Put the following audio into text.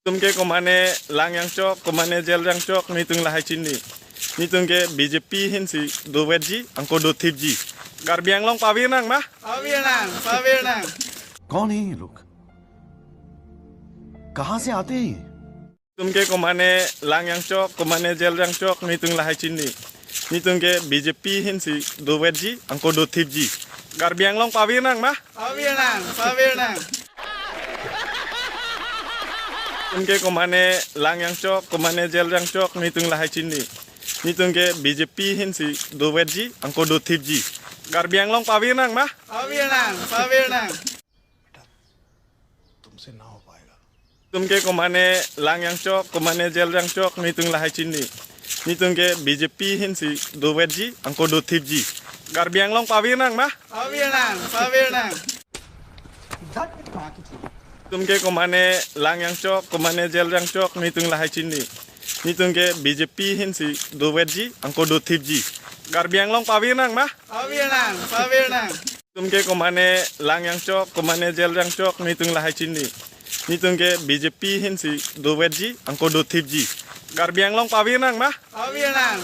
तुम के कमाने लांग yang cok, kemana jel yang cok, nitung lah cini. Nitung ke BJP hinsi do wedji, angko do tipji. Garbiang long pawir nang mah? पवेर नाम कौन है ये लोग? कहां से आते हैं ये? तुम के कमाने लांग yang cok, kemana jel yang cok, nitung lah cini. Nitung ke BJP hinsi do wedji, angko do tipji. Garbiang long pawir nang mah? पवेर नाम तुम के कमाने लांग yang cok, kemana jel yang cok, nitung lah cini. Nitung ke BJP hinsi do wedji, angko do tipji. Garbiang long pawir nang mah? पवेर नाम तुमसे ना हो पाएगा। तुम के कमाने लांग yang cok, kemana jel yang cok, nitung lah cini. Nitung ke BJP hinsi do wedji, angko do tipji. Garbiang long pawir nang mah? पवेर नाम तुम के कमाने लांग yang cok, kemana jel yang cok, nitung lah cini. Nitung ke BJP hinsi do wedji, angko do tipji. Garbiang long pawir nang mah? पवेर नाम तुम के कमाने लांग yang cok, kemana jel yang cok, nitung lah cini. Nitung ke BJP hinsi do wedji, angko do tipji. Garbiang long pawir nang mah? पवेर नाम